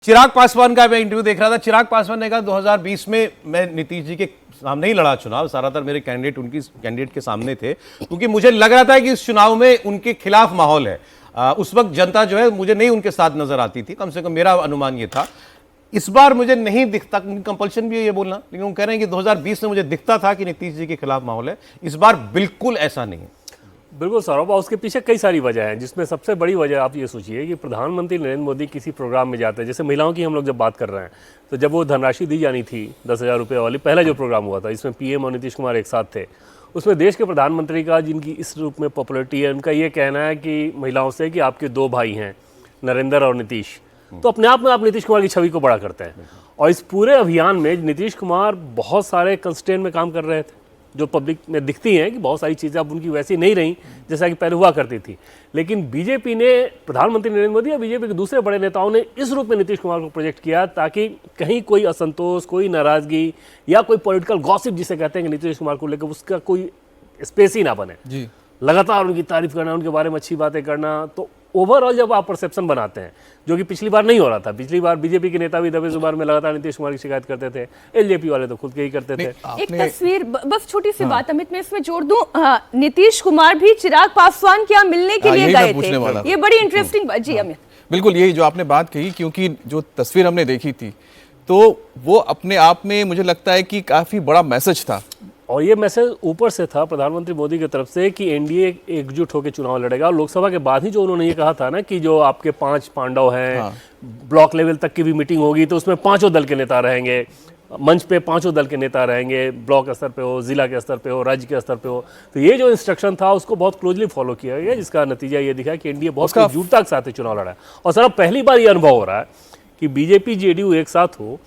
चिराग पासवान का मैं इंटरव्यू देख रहा था। चिराग पासवान ने कहा 2020 में मैं नीतीश जी के सामने ही लड़ा चुनाव, ज्यादातर मेरे कैंडिडेट के सामने थे, क्योंकि मुझे लग रहा था कि इस चुनाव में उनके खिलाफ माहौल है। उस वक्त जनता जो है मुझे नहीं उनके साथ नजर आती थी, कम से कम मेरा अनुमान ये था। इस बार मुझे नहीं दिखता, कंपल्शन भी है ये बोलना, लेकिन वो कह रहे हैं कि 2020 में मुझे दिखता था कि नीतीश जी के खिलाफ माहौल है। इस बार बिल्कुल ऐसा नहीं है। बिल्कुल सौरभ, उसके पीछे कई सारी वजह हैं, जिसमें सबसे बड़ी वजह आप ये सोचिए कि प्रधानमंत्री नरेंद्र मोदी किसी प्रोग्राम में जाते हैं, जैसे महिलाओं की हम लोग जब बात कर रहे हैं, तो जब वो धनराशि दी जानी थी 10,000 रुपये वाली, पहला जो प्रोग्राम हुआ था इसमें पीएम और नीतीश कुमार एक साथ थे, उसमें देश के प्रधानमंत्री का, जिनकी इस रूप में पॉपुलरिटी है, उनका ये कहना है कि महिलाओं से कि आपके दो भाई हैं नरेंद्र और नीतीश, तो अपने आप में आप नीतीश कुमार की छवि को बड़ा करते हैं। और इस पूरे अभियान में नीतीश कुमार बहुत सारे कंस्ट्रेंट में काम कर रहे थे, जो पब्लिक में दिखती हैं कि बहुत सारी चीज़ें अब उनकी वैसी नहीं रही जैसा कि पहले हुआ करती थी। लेकिन बीजेपी ने, प्रधानमंत्री नरेंद्र मोदी और बीजेपी के दूसरे बड़े नेताओं ने इस रूप में नीतीश कुमार को प्रोजेक्ट किया ताकि कहीं कोई असंतोष, कोई नाराजगी या कोई पॉलिटिकल गॉसिप जिसे कहते हैं कि नीतीश कुमार को लेकर, उसका कोई स्पेस ही ना बने जी। लगातार उनकी तारीफ करना, उनके बारे में अच्छी बातें करना, तो ओवरऑल जब आप परसेप्शन बनाते हैं, जो कि पिछली बार नहीं हो रहा था। पिछली बार बीजेपी के नेता भी दबे जुबान में लगातार नीतीश कुमार की शिकायत करते थे, एलजेपी वाले तो खुद के ही करते थे। एक तस्वीर, बस छोटी सी बात अमित मैं इसमें जोड़ दूं, नीतीश कुमार भी चिराग पासवान क्या मिलने के लिए गए थे, ये बड़ी इंटरेस्टिंग बात जी। अमित बिल्कुल यही जो आपने बात कही, क्योंकि जो तस्वीर हमने देखी थी तो वो अपने आप में मुझे लगता है कि काफी बड़ा मैसेज था, और ये मैसेज ऊपर से था प्रधानमंत्री मोदी की तरफ से कि एनडीए एकजुट होकर चुनाव लड़ेगा। और लोकसभा के बाद ही जो उन्होंने ये कहा था ना कि जो आपके 5 पांडव हैं, ब्लॉक लेवल तक की भी मीटिंग होगी तो उसमें 5 दल के नेता रहेंगे, मंच पे 5 दल के नेता रहेंगे, ब्लॉक स्तर पे हो, जिला के स्तर पे हो, राज्य के स्तर पे हो। तो ये जो इंस्ट्रक्शन था उसको बहुत क्लोजली फॉलो किया गया, जिसका नतीजा ये दिखा कि एनडीए बहुत एकजुटता के साथ चुनाव लड़ा है। और सर पहली बार ये अनुभव हो रहा है कि बीजेपी जेडीयू एक साथ हो,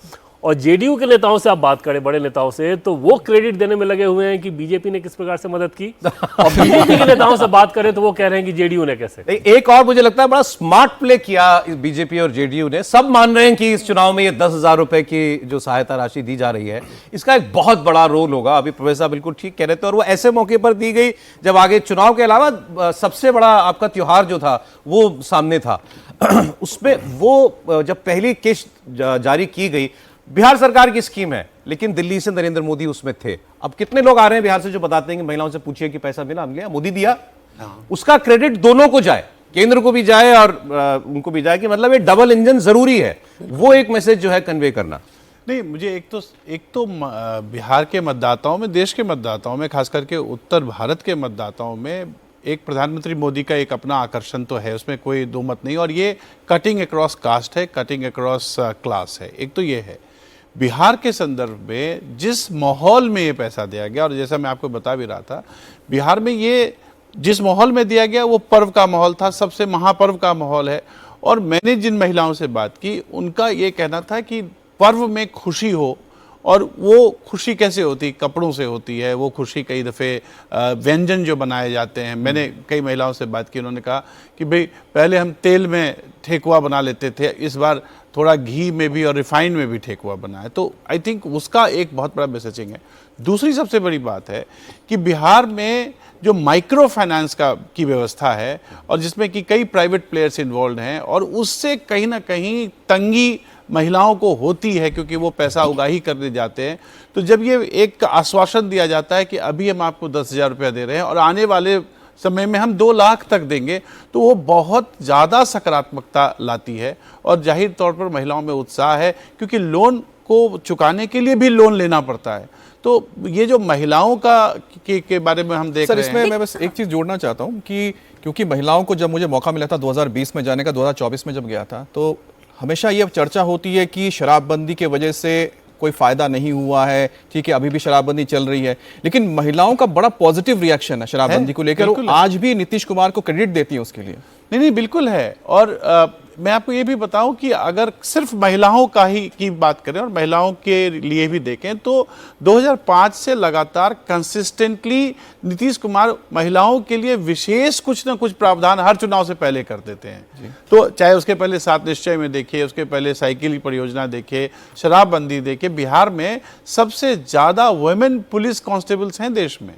और जेडीयू के नेताओं से आप बात करें, बड़े नेताओं से, तो वो क्रेडिट देने में लगे हुए हैं कि बीजेपी ने किस प्रकार से मदद की, और बीजेपी के नेताओं से बात करें तो वो कह रहे हैं कि जेडीयू ने कैसे। एक और मुझे लगता है बड़ा स्मार्ट प्ले किया बीजेपी और जेडीयू ने। सब मान रहे हैं कि इस चुनाव में ये 10,000 रुपए की जो सहायता राशि दी जा रही है, इसका एक बहुत बड़ा रोल होगा। अभी प्रोफेसर साहब बिल्कुल ठीक कह रहे थे, और वो ऐसे मौके पर दी गई जब आगे चुनाव के अलावा सबसे बड़ा आपका त्योहार जो था वो सामने था। उसमें वो जब पहली किस्त जारी की गई, बिहार सरकार की स्कीम है, लेकिन दिल्ली से नरेंद्र मोदी उसमें थे। अब कितने लोग आ रहे हैं बिहार से जो बताते हैं कि महिलाओं से पूछिए कि पैसा मिला, मिला, मोदी दिया। उसका क्रेडिट दोनों को जाए, केंद्र को भी जाए और उनको भी जाए, कि मतलब ये डबल इंजन जरूरी है। वो एक मैसेज जो है कन्वे करना। नहीं, मुझे एक तो बिहार के मतदाताओं में, देश के मतदाताओं में, खास करके उत्तर भारत के मतदाताओं में एक प्रधानमंत्री मोदी का एक अपना आकर्षण तो है, उसमें कोई दो मत नहीं। और ये कटिंग अक्रॉस कास्ट है, कटिंग अक्रॉस क्लास है। एक तो ये है बिहार के संदर्भ में जिस माहौल में ये पैसा दिया गया, और जैसा मैं आपको बता भी रहा था, बिहार में ये जिस माहौल में दिया गया वो पर्व का माहौल था, सबसे महापर्व का माहौल है। और मैंने जिन महिलाओं से बात की, उनका ये कहना था कि पर्व में खुशी हो, और वो खुशी कैसे होती, कपड़ों से होती है वो खुशी। कई दफ़े व्यंजन जो बनाए जाते हैं, मैंने कई महिलाओं से बात की, उन्होंने कहा कि भाई पहले हम तेल में ठेकुआ बना लेते थे, इस बार थोड़ा घी में भी और रिफाइन में भी ठेकुआ बनाए। तो आई थिंक उसका एक बहुत बड़ा मैसेजिंग है। दूसरी सबसे बड़ी बात है कि बिहार में जो माइक्रो फाइनेंस की व्यवस्था है, और जिसमें कि कई प्राइवेट प्लेयर्स इन्वॉल्व हैं, और उससे कहीं ना कहीं तंगी महिलाओं को होती है, क्योंकि वो पैसा उगाही करने जाते हैं। तो जब ये एक आश्वासन दिया जाता है कि अभी हम आपको 10,000 रुपया दे रहे हैं और आने वाले समय में हम 2 लाख तक देंगे, तो वो बहुत ज़्यादा सकारात्मकता लाती है। और जाहिर तौर पर महिलाओं में उत्साह है, क्योंकि लोन को चुकाने के लिए भी लोन लेना पड़ता है। तो ये जो महिलाओं के बारे में हम देख रहे हैं, इसमें मैं बस एक चीज़ जोड़ना चाहता हूँ कि क्योंकि महिलाओं को जब मुझे मौका मिला था 2020 में जाने का, 2024 में जब गया था, तो हमेशा ये चर्चा होती है कि शराबबंदी के वजह से कोई फायदा नहीं हुआ है। ठीक है, अभी भी शराबबंदी चल रही है, लेकिन महिलाओं का बड़ा पॉजिटिव रिएक्शन है शराबबंदी को लेकर। आज भी नीतीश कुमार को क्रेडिट देती है उसके लिए। नहीं, बिल्कुल है। और मैं आपको ये भी बताऊं कि अगर सिर्फ महिलाओं की बात करें और महिलाओं के लिए भी देखें, तो 2005 से लगातार कंसिस्टेंटली नीतीश कुमार महिलाओं के लिए विशेष कुछ ना कुछ प्रावधान हर चुनाव से पहले कर देते हैं। तो चाहे उसके पहले 7 निश्चय में देखिए, उसके पहले साइकिल परियोजना देखिए, शराबबंदी देखिए। बिहार में सबसे ज्यादा वुमेन पुलिस कांस्टेबल्स हैं देश में।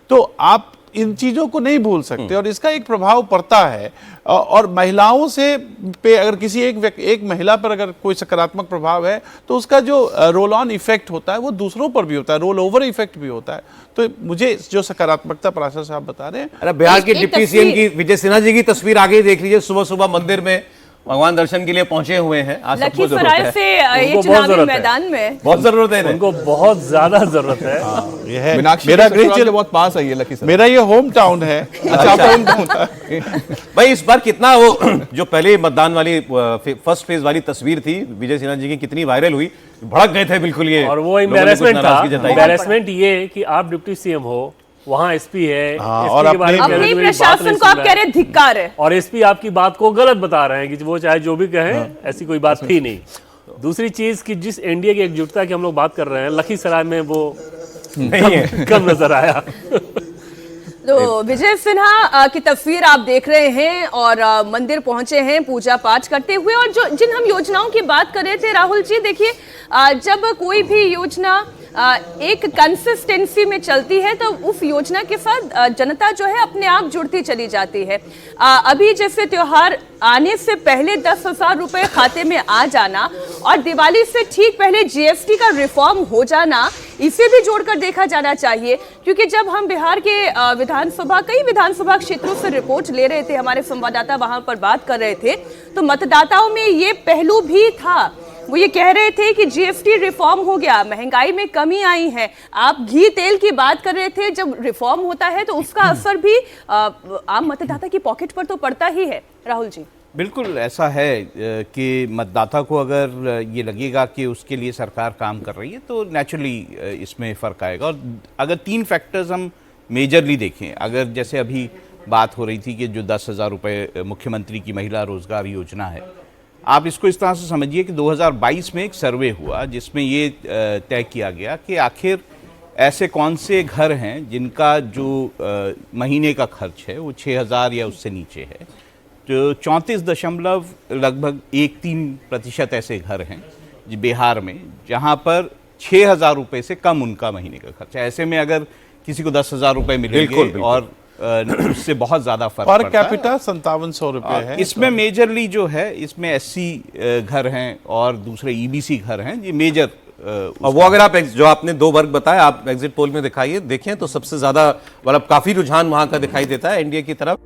तो आप इन चीजों को नहीं भूल सकते और इसका एक प्रभाव पड़ता है। और महिलाओं से पे अगर किसी एक महिला पर अगर कोई सकारात्मक प्रभाव है तो उसका जो रोल ऑन इफेक्ट होता है वो दूसरों पर भी होता है, रोल ओवर इफेक्ट भी होता है। तो मुझे जो सकारात्मकता पराशर साहब बता रहे हैं, अरे बिहार के एक डिप्टी सीएम की विजय सिन्हा जी की तस्वीर आगे देख लीजिए, सुबह सुबह मंदिर में भगवान दर्शन के लिए पहुंचे हुए हैं। आज सबको जरूरत लखीसराय है, से ये उनको बहुत चुनावी जरूरत है। मैदान में बहुत जरूरत है इन्हें। उनको बहुत ज्यादा जरूरत है। ये है मीनाक्षी मेरा के ससुराल गृह के बहुत पास है ये लखीसराय। मेरा ये होम टाउन है। अच्छा आप होम टाउन भाई इस बार कितना वो जो पहले मतदान वाली फर्स्ट फेज वाली तस्वीर थी विजय सिन्हा जी की, कितनी वायरल हुई, भड़क गए थे बिल्कुल ये, और वो लोगों ने कुछ एम्बैरेसमेंट था, नाराजगी जताई। एम्बैरेसमेंट ये कि आप डिप्टी सीएम हो, वहाँ एसपी है, हाँ, एसपी और के बारे में अपने- कह रहे अपने हैं, मेरी बात प्रशासन नहीं को आप सुन कह रहा रहे है। धिक्कार है। और एसपी आपकी बात को गलत बता रहे हैं कि वो चाहे जो भी कहें ऐसी कोई बात थी नहीं। दूसरी चीज कि जिस एनडीए की एकजुटता की हम लोग बात कर रहे हैं, लखीसराय में वो नहीं है। कम नजर आया। तो विजय सिन्हा की तस्वीर आप देख रहे हैं और मंदिर पहुंचे हैं पूजा पाठ करते हुए। और जो जिन हम योजनाओं की बात कर रहे थे राहुल जी, देखिए जब कोई भी योजना एक कंसिस्टेंसी में चलती है तो उस योजना के साथ जनता जो है अपने आप जुड़ती चली जाती है। अभी जैसे त्योहार आने से पहले 10,000 रुपए खाते में आ जाना और दिवाली से ठीक पहले जीएसटी का रिफॉर्म हो जाना, इसे भी जोड़कर देखा जाना चाहिए। क्योंकि जब हम बिहार के कई विधानसभा क्षेत्रों से रिपोर्ट ले रहे थे, हमारे संवाददाता वहां पर बात कर रहे थे, तो मतदाताओं में ये पहलू भी था। वो ये कह रहे थे कि जीएसटी रिफॉर्म हो गया, महंगाई में कमी आई है। आप घी तेल की बात कर रहे थे, जब रिफॉर्म होता है तो उसका असर भी आम मतदाता की पॉकेट पर तो पड़ता ही है। राहुल जी, बिल्कुल ऐसा है कि मतदाता को अगर ये लगेगा कि उसके लिए सरकार काम कर रही है तो नेचुरली इसमें फ़र्क आएगा। और अगर 3 फैक्टर्स हम मेजरली देखें, अगर जैसे अभी बात हो रही थी कि जो 10,000 रुपये मुख्यमंत्री की महिला रोजगार योजना है, आप इसको इस तरह से समझिए कि 2022 में एक सर्वे हुआ जिसमें ये तय किया गया कि आखिर ऐसे कौन से घर हैं जिनका जो महीने का खर्च है वो 6,000 या उससे नीचे है। तो 34.13% ऐसे घर हैं बिहार में जहां पर 6,000 रुपये से कम उनका महीने का खर्च है। ऐसे में अगर किसी को 10,000 रुपये मिलेंगे और उससे बहुत ज्यादा फर्क पर पड़ता है। कैपिटा 5700 रुपए है। इसमें मेजरली जो है इसमें एससी घर हैं और दूसरे ईबीसी घर हैं, ये मेजर। और वो अगर आप जो आपने 2 वर्ग बताए, आप एग्जिट पोल में दिखाइए, देखें तो सबसे ज्यादा मतलब काफी रुझान वहां का दिखाई देता है एनडीए की तरफ।